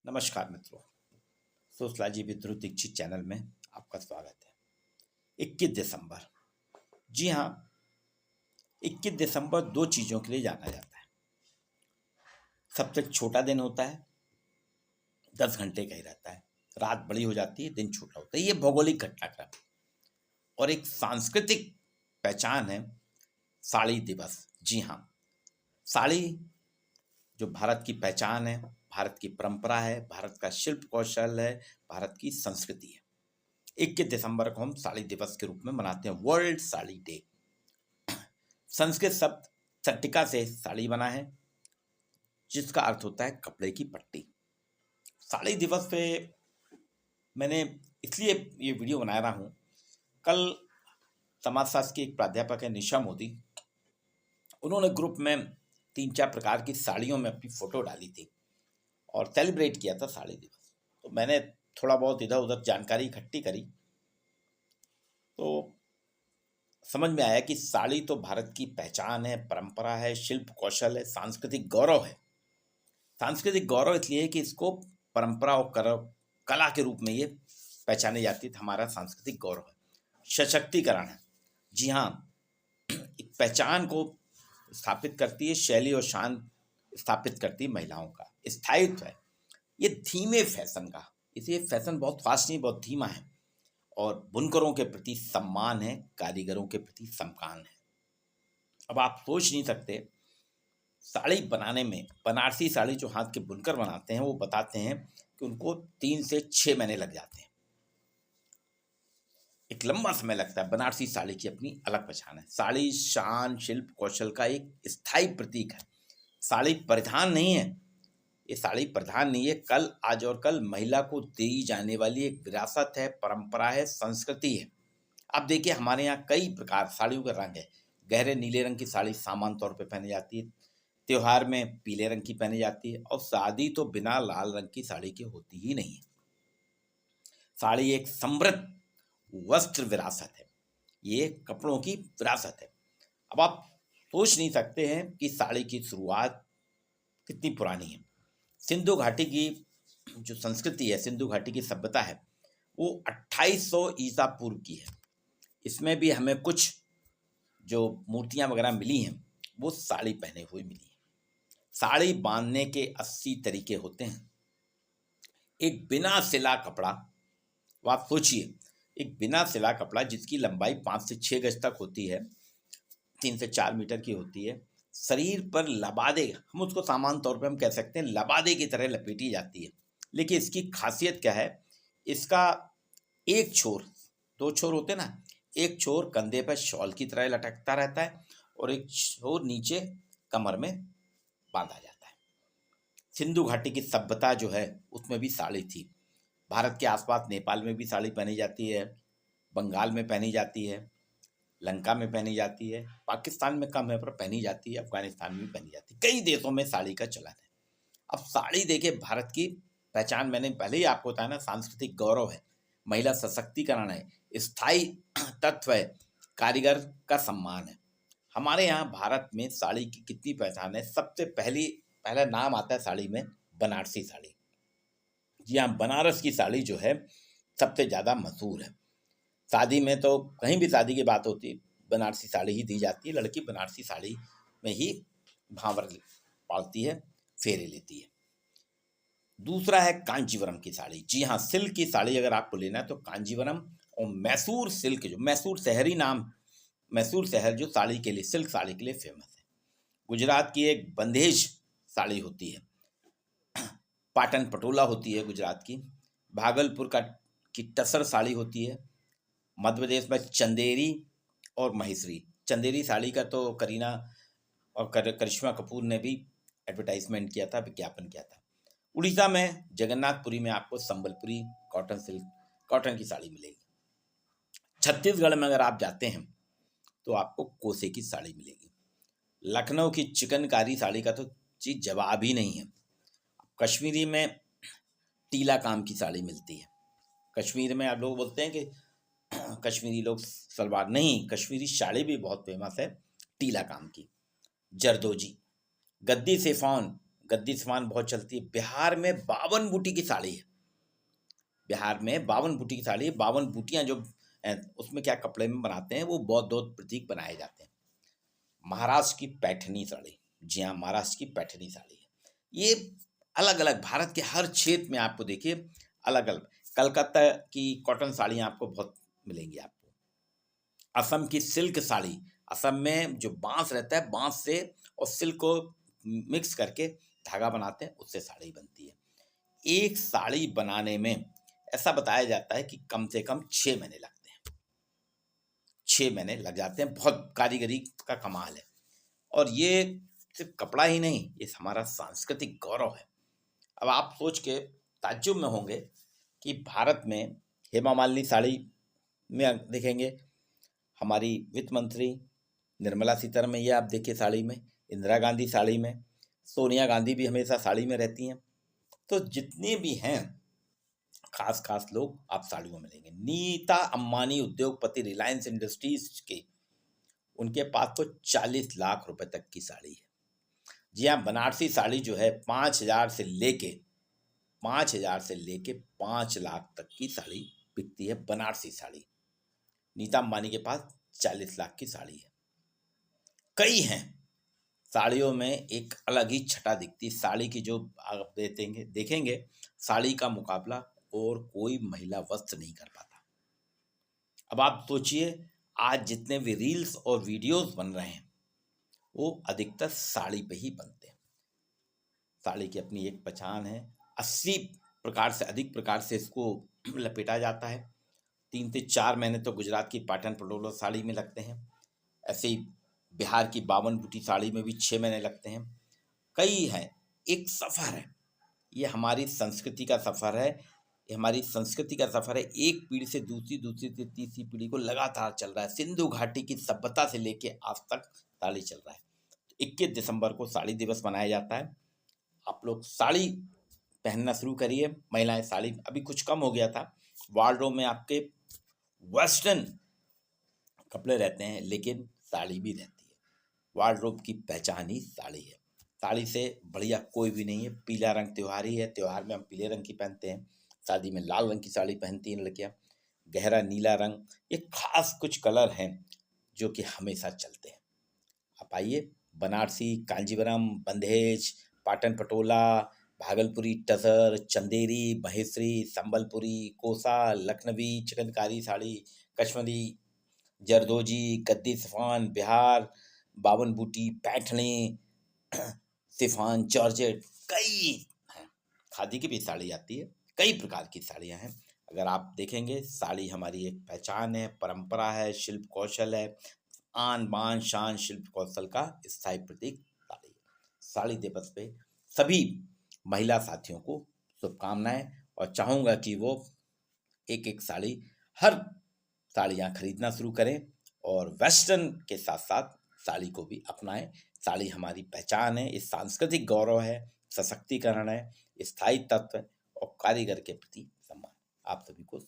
नमस्कार मित्रों। Sociology with Dhruv Dikshit channel में आपका स्वागत है। 21 दिसंबर, जी हाँ, 21 दिसंबर दो चीज़ों के लिए जाना जाता है। सबसे छोटा दिन होता है, 10 घंटे का ही रहता है। रात बड़ी हो जाती है, दिन छोटा होता है। ये भौगोलिक घटनाक्रम है। और एक सांस्कृतिक पहचान है साड़ी दिवस। जी हाँ, साड़ी जो भारत की पहचान है, भारत की परंपरा है, भारत का शिल्प कौशल है, भारत की संस्कृति है। 21 दिसंबर को हम साड़ी दिवस के रूप में मनाते हैं, वर्ल्ड साड़ी डे। संस्कृत शब्द चट्टिका से साड़ी बना है, जिसका अर्थ होता है कपड़े की पट्टी। साड़ी दिवस पे मैंने इसलिए ये वीडियो बना रहा हूँ। कल समाजशास्त्र की एक प्राध्यापक है निशा मोदी, उन्होंने ग्रुप में 3-4 प्रकार की साड़ियों में अपनी फ़ोटो डाली थी और सेलिब्रेट किया था साड़ी दिवस। तो मैंने थोड़ा बहुत इधर उधर जानकारी इकट्ठी करी तो समझ में आया कि साड़ी तो भारत की पहचान है, परंपरा है, शिल्प कौशल है, सांस्कृतिक गौरव है। सांस्कृतिक गौरव इसलिए है कि इसको परंपरा और कला के रूप में ये पहचानी जाती है। हमारा सांस्कृतिक गौरव है, सशक्तिकरण है। जी हाँ, एक पहचान को स्थापित करती है, शैली और शान स्थापित करती है महिलाओं का, स्थायित्व है। ये धीमे फैशन का, इसलिए फैशन बहुत फास्ट नहीं, बहुत धीमा है। और बुनकरों के प्रति सम्मान है, कारीगरों के प्रति सम्मान है। अब आप सोच नहीं सकते, साड़ी बनाने में बनारसी साड़ी जो हाथ के बुनकर बनाते हैं वो बताते हैं कि उनको 3 से 6 महीने लग जाते हैं। एक लंबा समय लगता है। बनारसी साड़ी की अपनी अलग पहचान है। साड़ी शान, शिल्प कौशल का एक स्थायी प्रतीक है। साड़ी परिधान नहीं है, ये साड़ी प्रधान नहीं है, कल, आज और कल महिला को दी जाने वाली एक विरासत है, परंपरा है, संस्कृति है। अब देखिए, हमारे यहाँ कई प्रकार साड़ियों के रंग है। गहरे नीले रंग की साड़ी सामान्य तौर पे पहनी जाती है, त्योहार में पीले रंग की पहनी जाती है, और शादी तो बिना लाल रंग की साड़ी के होती ही नहीं है। साड़ी एक समृद्ध वस्त्र विरासत है, ये कपड़ों की विरासत है। अब आप सोच नहीं सकते हैं कि साड़ी की शुरुआत कितनी पुरानी है। सिंधु घाटी की जो संस्कृति है, सिंधु घाटी की सभ्यता है, वो 2800 ईसा पूर्व की है। इसमें भी हमें कुछ जो मूर्तियां वगैरह मिली हैं वो साड़ी पहने हुई मिली हैं। साड़ी बांधने के 80 तरीके होते हैं। एक बिना सिला कपड़ा, वो आप सोचिए, एक बिना सिला कपड़ा जिसकी लंबाई 5 से 6 गज तक होती है, 3 से 4 मीटर की होती है, शरीर पर लबादे, हम उसको सामान्य तौर पे हम कह सकते हैं लबादे की तरह लपेटी जाती है। लेकिन इसकी खासियत क्या है, इसका एक छोर, 2 छोर होते ना, एक छोर कंधे पर शॉल की तरह लटकता रहता है और एक छोर नीचे कमर में बांधा जाता है। सिंधु घाटी की सभ्यता जो है उसमें भी साड़ी थी। भारत के आसपास नेपाल में भी साड़ी पहनी जाती है, बंगाल में पहनी जाती है, लंका में पहनी जाती है, पाकिस्तान में कम है पर पहनी जाती है, अफगानिस्तान में भी पहनी जाती है, कई देशों में साड़ी का चलन है। अब साड़ी देखिए, भारत की पहचान मैंने पहले ही आपको बताया ना, सांस्कृतिक गौरव है, महिला सशक्तिकरण है, स्थायी तत्व है, कारीगर का सम्मान है। हमारे यहाँ भारत में साड़ी की कितनी पहचान है। सबसे पहला नाम आता है साड़ी में, बनारसी साड़ी। जी हाँ, बनारस की साड़ी जो है सबसे ज़्यादा मशहूर है। शादी में तो कहीं भी शादी की बात होती है, बनारसी साड़ी ही दी जाती है। लड़की बनारसी साड़ी में ही भांवर पालती है, फेरे लेती है। दूसरा है कांजीवरम की साड़ी। जी हाँ, सिल्क की साड़ी अगर आपको लेना है तो कांजीवरम और मैसूर सिल्क, जो मैसूर शहरी नाम, मैसूर शहर जो साड़ी के लिए, सिल्क साड़ी के लिए फेमस है। गुजरात की एक बंदेज साड़ी होती है, पाटन पटोला होती है गुजरात की। भागलपुर की टसर साड़ी होती है। मध्य प्रदेश में चंदेरी और महेश्वरी। चंदेरी साड़ी का तो करीना और करिश्मा कपूर ने भी एडवर्टाइजमेंट किया था, विज्ञापन किया था। उड़ीसा में जगन्नाथपुरी में आपको संबलपुरी कॉटन की साड़ी मिलेगी। छत्तीसगढ़ में अगर आप जाते हैं तो आपको कोसे की साड़ी मिलेगी। लखनऊ की चिकनकारी साड़ी का तो चीज़ जवाब ही नहीं है। कश्मीरी में टीला काम की साड़ी मिलती है। कश्मीर में आप लोग बोलते हैं कि कश्मीरी लोग सलवार, नहीं, कश्मीरी साड़ी भी बहुत फेमस है टीला काम की। जरदोजी, गद्दी सेफॉन, गद्दी सामान बहुत चलती है। बिहार में 52 बूटी की साड़ी है। बिहार में 52 बूटी की साड़ी है। 52 बूटियाँ जो उसमें क्या कपड़े में बनाते हैं, वो बौद्ध प्रतीक बनाए जाते हैं। महाराष्ट्र की पैठनी साड़ी, जी हाँ, महाराष्ट्र की पैठनी साड़ी है। ये अलग अलग भारत के हर क्षेत्र में आपको देखिए अलग अलग। कलकत्ता की कॉटन साड़ियाँ आपको बहुत मिलेंगी आपको। असम की सिल्क साड़ी, असम में जो बांस रहता है, बांस से और सिल्क को मिक्स करके धागा बनाते हैं, उससे साड़ी बनती है। एक साड़ी बनाने में ऐसा बताया जाता है कि कम से कम 6 महीने लगते हैं। 6 महीने लग जाते हैं। बहुत कारीगरी का कमाल है। और ये सिर्फ कपड़ा ही नहीं, ये हमारा सांस्कृतिक गौरव है। अब आप सोच के ताज्जुब में होंगे कि भारत में हेमा मालिनी साड़ी में देखेंगे, हमारी वित्त मंत्री निर्मला सीतारमण, ये आप देखिए साड़ी में, इंदिरा गांधी साड़ी में, सोनिया गांधी भी हमेशा साड़ी में रहती हैं। तो जितने भी हैं खास खास लोग आप साड़ियों में मिलेंगे। नीता अंबानी उद्योगपति, रिलायंस इंडस्ट्रीज के, उनके पास तो 40 लाख रुपए तक की साड़ी है। जी हाँ, बनारसी साड़ी जो है 5,000 से लेके 5 लाख तक की साड़ी बिकती है। बनारसी साड़ी नीता अंबानी के पास 40 लाख की साड़ी है। कई हैं साड़ियों में, एक अलग ही छटा दिखती है साड़ी की, जो आप देखेंगे साड़ी का मुकाबला और कोई महिला वस्त्र नहीं कर पाता। अब आप सोचिए, आज जितने भी रील्स और वीडियोस बन रहे हैं वो अधिकतर साड़ी पे ही बनते हैं। साड़ी की अपनी एक पहचान है। 80 प्रकार से अधिक प्रकार से इसको लपेटा जाता है। 3 से 4 महीने तो गुजरात की पाटन पटोला साड़ी में लगते हैं। ऐसे ही बिहार की 52 बूटी साड़ी में भी 6 महीने लगते हैं। कई हैं, एक सफ़र है। ये हमारी संस्कृति का सफ़र है। ये हमारी संस्कृति का सफ़र है। एक पीढ़ी से दूसरी, दूसरी से तीसरी पीढ़ी को लगातार चल रहा है। सिंधु घाटी की सभ्यता से लेके आज तक साड़ी चल रहा है। 21 दिसंबर को साड़ी दिवस मनाया जाता है। आप लोग साड़ी पहनना शुरू करिए। महिलाएं साड़ी, अभी कुछ कम हो गया था, वार्डरोब में आपके वेस्टर्न कपड़े रहते हैं, लेकिन साड़ी भी रहती है। वार्डरोब की पहचान ही साड़ी है। साड़ी से बढ़िया कोई भी नहीं है। पीला रंग त्योहारी है, त्योहार में हम पीले रंग की पहनते हैं। शादी में लाल रंग की साड़ी पहनती हैं लड़कियां। गहरा नीला रंग, ये खास कुछ कलर हैं जो कि हमेशा चलते हैं। आप आइए, बनारसी, कांजीवरम, बंधेज, पाटन पटोला, भागलपुरी टसर, चंदेरी, महेश्वरी, संबलपुरी, कोसा, लखनवी, चिकनकारी साड़ी, कश्मीरी, जरदोजी, गद्दी सिफान, बिहार 52 बूटी, पैठनी, सिफान, जॉर्जेट, कई हैं। खादी की भी साड़ी आती है। कई प्रकार की साड़ियाँ हैं। अगर आप देखेंगे, साड़ी हमारी एक पहचान है, परंपरा है, शिल्प कौशल है, आन बान शान शिल्प कौशल का स्थायी प्रतीक साड़ी है। साड़ी दिवस पे सभी महिला साथियों को शुभकामनाएं, और चाहूँगा कि वो एक एक साड़ी, हर साड़ियाँ खरीदना शुरू करें और वेस्टर्न के साथ साथ साड़ी को भी अपनाएं। साड़ी हमारी पहचान है, ये सांस्कृतिक गौरव है, सशक्तिकरण है, स्थायी तत्व और कारीगर के प्रति सम्मान। आप सभी को